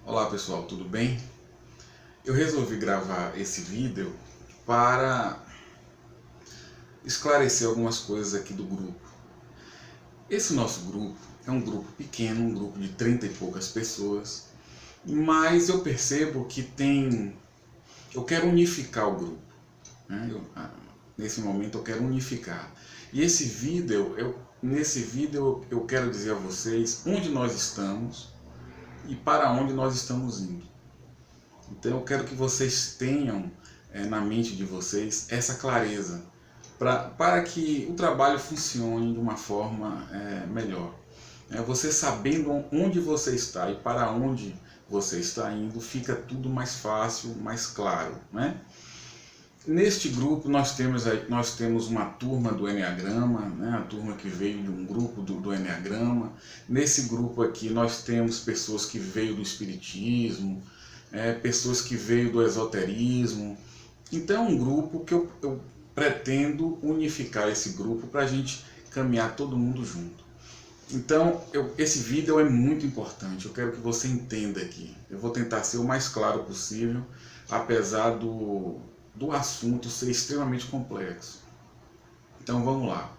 Olá pessoal, tudo bem? Eu resolvi gravar esse vídeo para esclarecer algumas coisas aqui do grupo. Esse nosso grupo é um grupo pequeno, um grupo de 30 e poucas pessoas, mas eu percebo que eu quero unificar o grupo, né? Nesse momento eu quero unificar. E nesse vídeo eu quero dizer a vocês onde nós estamos e para onde nós estamos indo. Então eu quero que vocês tenham na mente de vocês essa clareza, para que o trabalho funcione de uma forma melhor. Você sabendo onde você está e para onde você está indo, fica tudo mais fácil, mais claro, né? Neste grupo nós temos uma turma do Enneagrama, né? A turma que veio de um grupo do Enneagrama. Nesse grupo aqui nós temos pessoas que veio do Espiritismo, pessoas que veio do esoterismo. Então é um grupo que eu pretendo unificar esse grupo para a gente caminhar todo mundo junto. Então esse vídeo é muito importante, eu quero que você entenda aqui. Eu vou tentar ser o mais claro possível, apesar do assunto ser extremamente complexo. Então vamos lá.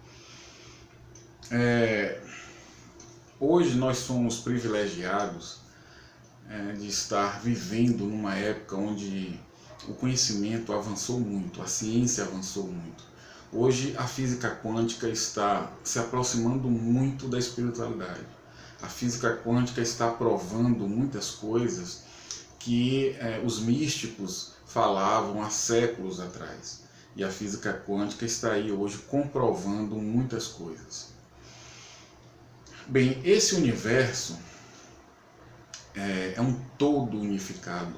Hoje nós somos privilegiados de estar vivendo numa época onde o conhecimento avançou muito, a ciência avançou muito. Hoje a física quântica está se aproximando muito da espiritualidade. A física quântica está provando muitas coisas que os místicos falavam há séculos atrás. E a física quântica está aí hoje comprovando muitas coisas. Bem, esse universo é um todo unificado.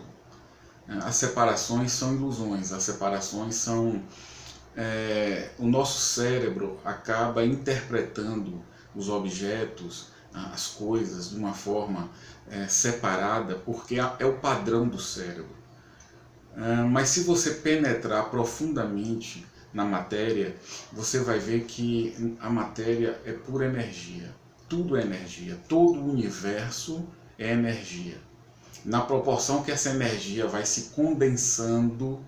As separações são ilusões, as separações são... o nosso cérebro acaba interpretando os objetos, as coisas, de uma forma separada, porque é o padrão do cérebro. Mas se você penetrar profundamente na matéria, você vai ver que a matéria é pura energia. Tudo é energia, todo o universo é energia. Na proporção que essa energia vai se condensando,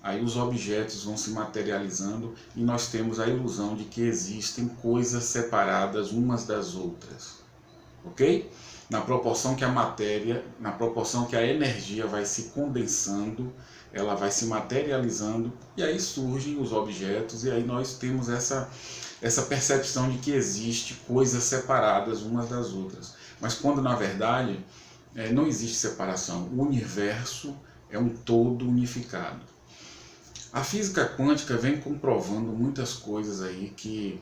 aí os objetos vão se materializando e nós temos a ilusão de que existem coisas separadas umas das outras. Ok? Na proporção que a matéria, na proporção que a energia vai se condensando, ela vai se materializando e aí surgem os objetos e aí nós temos essa percepção de que existe coisas separadas umas das outras. Mas quando na verdade não existe separação, o universo é um todo unificado. A física quântica vem comprovando muitas coisas aí que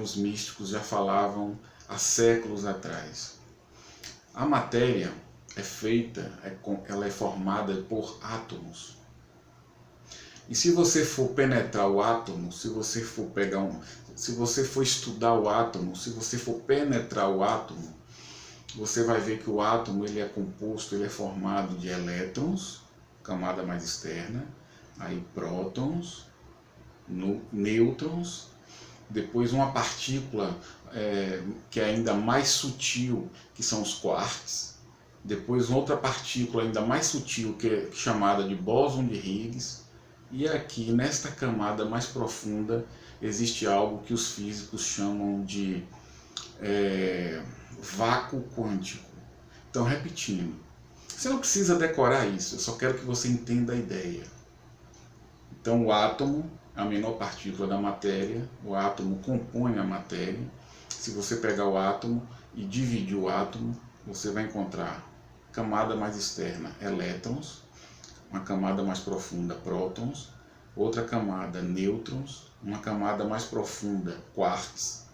os místicos já falavam há séculos atrás. A matéria é feita, ela é formada por átomos. E se você for penetrar o átomo, se você for estudar o átomo, se você for penetrar o átomo, você vai ver que o átomo ele é formado de elétrons, camada mais externa, aí prótons, nêutrons, depois uma partícula que é ainda mais sutil, que são os quarks, depois outra partícula ainda mais sutil, que é chamada de bóson de Higgs, e aqui nesta camada mais profunda existe algo que os físicos chamam de vácuo quântico. Então, repetindo, você não precisa decorar isso, eu só quero que você entenda a ideia. Então o átomo é a menor partícula da matéria, o átomo compõe a matéria. Se você pegar o átomo e dividir o átomo, você vai encontrar camada mais externa, elétrons, uma camada mais profunda, prótons, outra camada, nêutrons, uma camada mais profunda, quarks,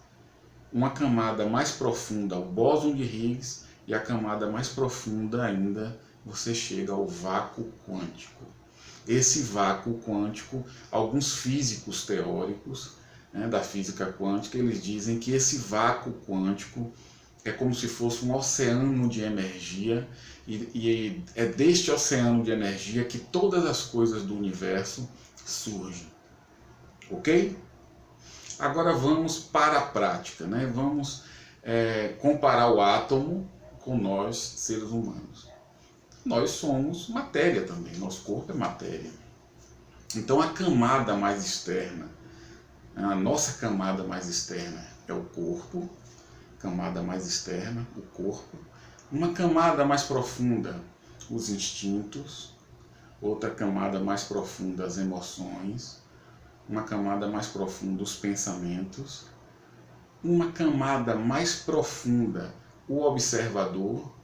uma camada mais profunda, o bóson de Higgs, e a camada mais profunda ainda, você chega ao vácuo quântico. Esse vácuo quântico, alguns físicos teóricos da física quântica, eles dizem que esse vácuo quântico é como se fosse um oceano de energia, e é deste oceano de energia que todas as coisas do universo surgem. Ok? Agora vamos para a prática, né? Vamos comparar o átomo com nós, seres humanos. nós somos matéria também, nosso corpo é matéria. Então a camada mais externa, a nossa camada mais externa é o corpo, camada mais externa, o corpo. Uma camada mais profunda, os instintos. Outra camada mais profunda, as emoções. Uma camada mais profunda, os pensamentos. Uma camada mais profunda, o observador.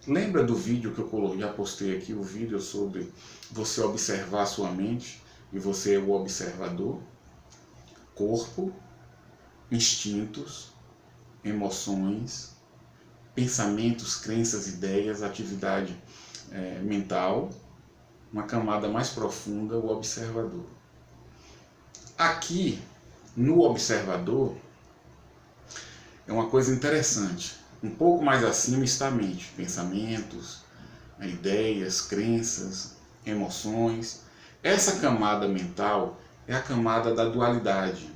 Lembra do vídeo que eu já postei aqui, o vídeo sobre você observar a sua mente e você é o observador? Corpo, instintos, emoções, pensamentos, crenças, ideias, atividade mental. Uma camada mais profunda, o observador. Aqui, no observador, é uma coisa interessante. Um pouco mais acima está a mente, pensamentos, ideias, crenças, emoções. Essa camada mental é a camada da dualidade,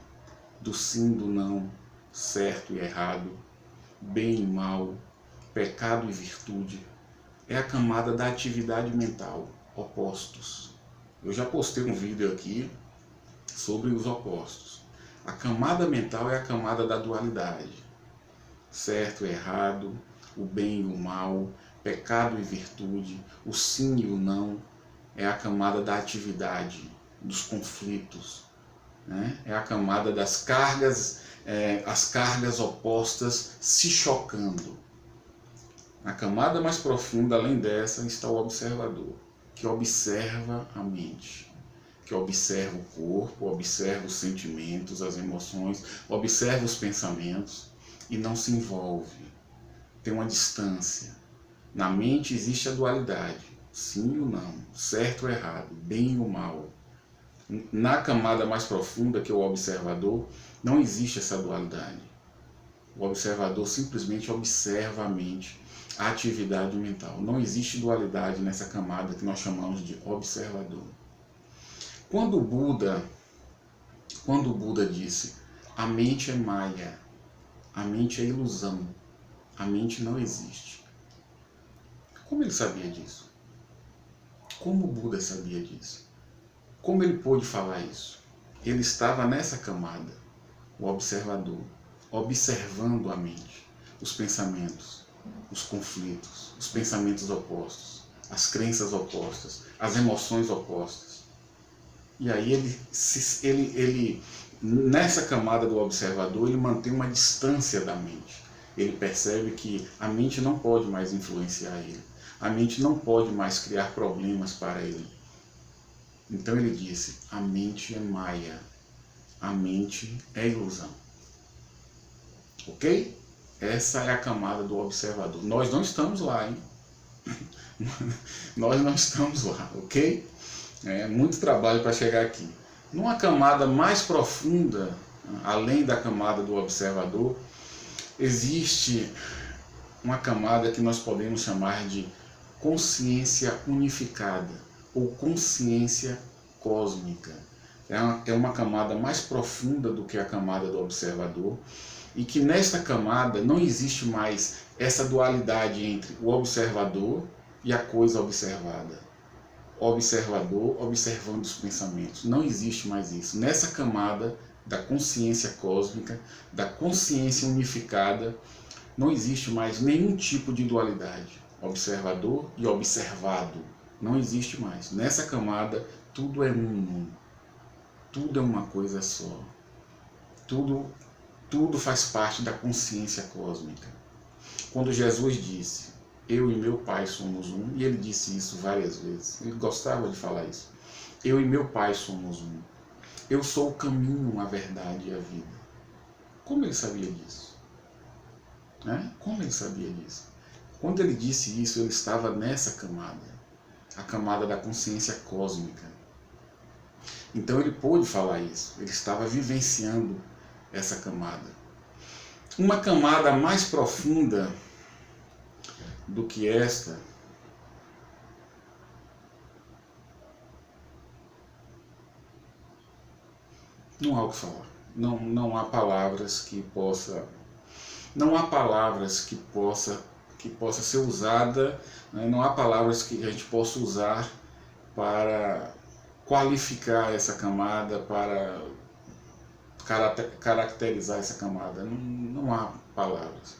do sim, do não, certo e errado, bem e mal, pecado e virtude. É a camada da atividade mental, opostos. Eu já postei um vídeo aqui sobre os opostos. A camada mental é a camada da dualidade, certo e errado, o bem e o mal, pecado e virtude, o sim e o não. É a camada da atividade, dos conflitos, né? É a camada das cargas, as cargas opostas se chocando. Na camada mais profunda, além dessa, está o observador, que observa a mente, que observa o corpo, observa os sentimentos, as emoções, observa os pensamentos e não se envolve. Tem uma distância. Na mente existe a dualidade, sim ou não, certo ou errado, bem ou mal. Na camada mais profunda, que é o observador, não existe essa dualidade. O observador simplesmente observa a mente, a atividade mental. Não existe dualidade nessa camada que nós chamamos de observador. Quando o Buda disse, a mente é Maya, a mente é ilusão, a mente não existe. Como ele sabia disso? Como o Buda sabia disso? Como ele pôde falar isso? Ele estava nessa camada, o observador, observando a mente, os pensamentos, os conflitos, os pensamentos opostos, as crenças opostas, as emoções opostas. E aí ele nessa camada do observador, ele mantém uma distância da mente. Ele percebe que a mente não pode mais influenciar ele. A mente não pode mais criar problemas para ele. Então ele disse, a mente é Maya, a mente é ilusão. Ok? Essa é a camada do observador. Nós não estamos lá, hein? Nós não estamos lá, ok? É muito trabalho para chegar aqui. Numa camada mais profunda, além da camada do observador, existe uma camada que nós podemos chamar de consciência unificada ou consciência cósmica. É uma camada mais profunda do que a camada do observador e que nesta camada não existe mais essa dualidade entre o observador e a coisa observada. O observador observando os pensamentos. Não existe mais isso. Nessa camada da consciência cósmica, da consciência unificada, não existe mais nenhum tipo de dualidade. Observador e observado. Não existe mais. Nessa camada, tudo é um. Tudo é uma coisa só. Tudo faz parte da consciência cósmica. Quando Jesus disse, eu e meu Pai somos um, e ele disse isso várias vezes, ele gostava de falar isso. Eu e meu Pai somos um. Eu sou o caminho, a verdade e a vida. Como ele sabia disso? Como ele sabia disso? Quando ele disse isso, ele estava nessa camada, a camada da consciência cósmica. Então ele pôde falar isso, ele estava vivenciando essa camada. Uma camada mais profunda do que esta não há o que falar. Não há palavras que que possa ser usada, né? Não há palavras que a gente possa usar para qualificar essa camada, para caracterizar essa camada. Não há palavras.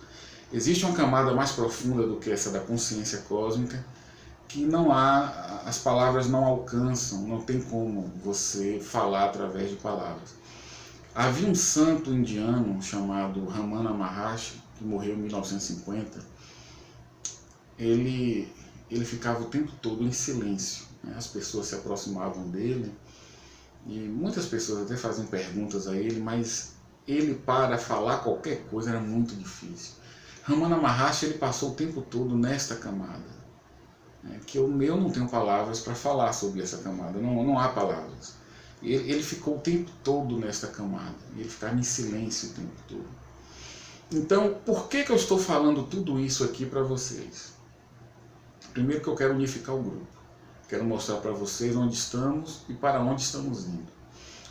Existe uma camada mais profunda do que essa da consciência cósmica, que não há, as palavras não alcançam, não tem como você falar através de palavras. Havia um santo indiano chamado Ramana Maharshi, que morreu em 1950. Ele ficava o tempo todo em silêncio, né? As pessoas se aproximavam dele e muitas pessoas até faziam perguntas a ele, mas ele, para falar qualquer coisa, era muito difícil. Ramana Maharshi, ele passou o tempo todo nesta camada, né? Que eu não tenho palavras para falar sobre essa camada, não há palavras. Ele ficou o tempo todo nesta camada, ele ficava em silêncio o tempo todo. Então, por que eu estou falando tudo isso aqui para vocês? Primeiro que eu quero unificar o grupo. Quero mostrar para vocês onde estamos e para onde estamos indo.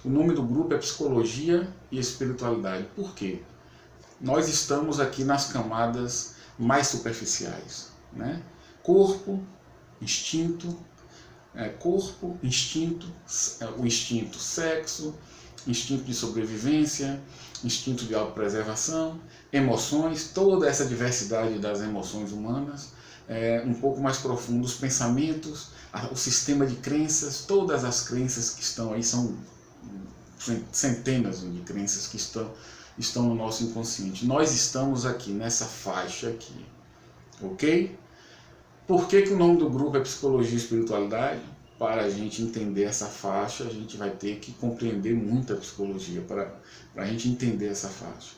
O nome do grupo é Psicologia e Espiritualidade. Por quê? Nós estamos aqui nas camadas mais superficiais, né? Corpo, instinto, o instinto sexo, instinto de sobrevivência, instinto de autopreservação, emoções, toda essa diversidade das emoções humanas, um pouco mais profundo, os pensamentos, o sistema de crenças, todas as crenças que estão aí, são centenas de crenças que estão no nosso inconsciente. Nós estamos aqui, nessa faixa aqui, ok? Por que o nome do grupo é Psicologia e Espiritualidade? Para a gente entender essa faixa, a gente vai ter que compreender muita psicologia para a gente entender essa faixa.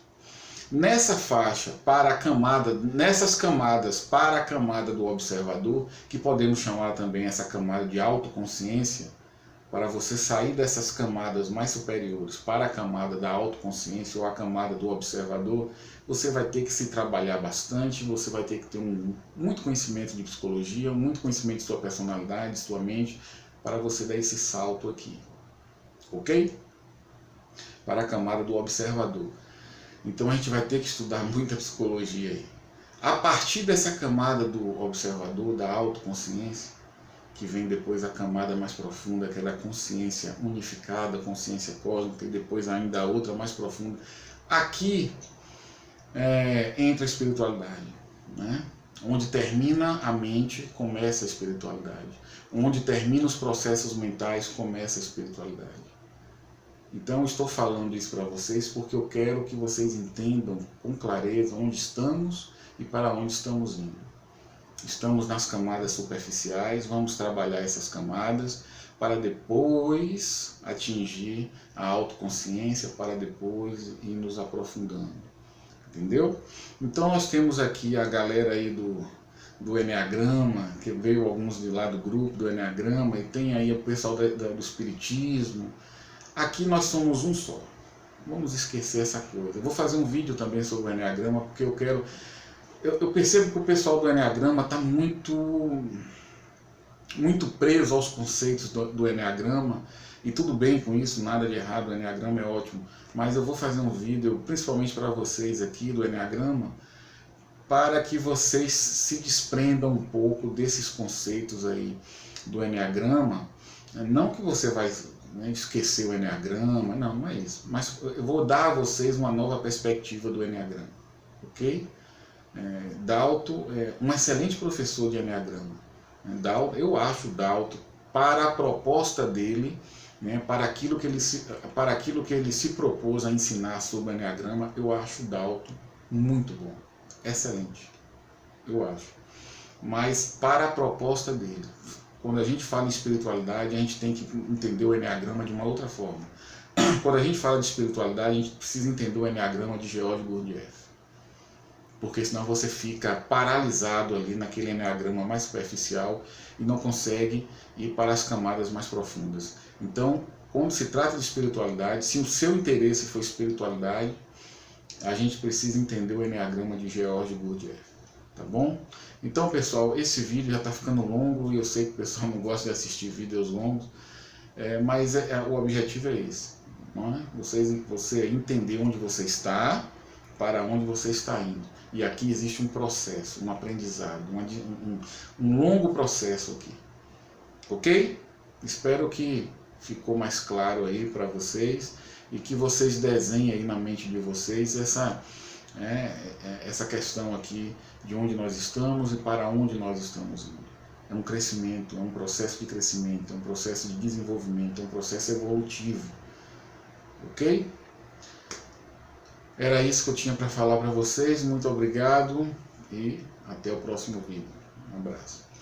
Nessa faixa, nessas camadas para a camada do observador, que podemos chamar também essa camada de autoconsciência, para você sair dessas camadas mais superiores para a camada da autoconsciência ou a camada do observador, você vai ter que se trabalhar bastante, você vai ter que ter muito conhecimento de psicologia, muito conhecimento de sua personalidade, de sua mente, para você dar esse salto aqui, ok? Para a camada do observador. Então a gente vai ter que estudar muita psicologia aí. A partir dessa camada do observador, da autoconsciência, que vem depois a camada mais profunda, que é da consciência unificada, consciência cósmica, e depois ainda a outra mais profunda. Aqui entra a espiritualidade, né? Onde termina a mente, começa a espiritualidade. Onde termina os processos mentais, começa a espiritualidade. Então eu estou falando isso para vocês porque eu quero que vocês entendam com clareza onde estamos e para onde estamos indo. Estamos nas camadas superficiais, vamos trabalhar essas camadas para depois atingir a autoconsciência, para depois ir nos aprofundando. Entendeu? Então nós temos aqui a galera aí do Enneagrama, que veio alguns de lá do grupo do Enneagrama, e tem aí o pessoal do Espiritismo. Aqui nós somos um só. Vamos esquecer essa coisa. Eu vou fazer um vídeo também sobre o Enneagrama, porque eu quero... Eu percebo que o pessoal do Enneagrama está muito preso aos conceitos do Enneagrama, e tudo bem com isso, nada de errado, o Enneagrama é ótimo, mas eu vou fazer um vídeo, principalmente para vocês aqui do Enneagrama, para que vocês se desprendam um pouco desses conceitos aí do Enneagrama. Não que você vai esquecer o Enneagrama, não é isso, mas eu vou dar a vocês uma nova perspectiva do Enneagrama, ok? Dalton é um excelente professor de Enneagrama. Eu acho Dalton, para a proposta dele, né, para aquilo que ele se propôs a ensinar sobre o Enneagrama, eu acho Dalton muito bom, excelente, eu acho. Mas para a proposta dele, quando a gente fala em espiritualidade, a gente tem que entender o Enneagrama de uma outra forma. Quando a gente fala de espiritualidade, a gente precisa entender o Enneagrama de George Gurdjieff. Porque senão você fica paralisado ali naquele Enneagrama mais superficial e não consegue ir para as camadas mais profundas. Então, quando se trata de espiritualidade, se o seu interesse for espiritualidade, a gente precisa entender o Enneagrama de George Gurdjieff, tá bom? Então, pessoal, esse vídeo já está ficando longo e eu sei que o pessoal não gosta de assistir vídeos longos, mas o objetivo é esse, não é? Você entender onde você está, para onde você está indo. E aqui existe um processo, um aprendizado, um longo processo aqui. Ok? Espero que ficou mais claro aí para vocês e que vocês desenhem aí na mente de vocês essa questão aqui de onde nós estamos e para onde nós estamos indo. É um crescimento, é um processo de crescimento, é um processo de desenvolvimento, é um processo evolutivo. Ok? Era isso que eu tinha para falar para vocês. Muito obrigado e até o próximo vídeo. Um abraço.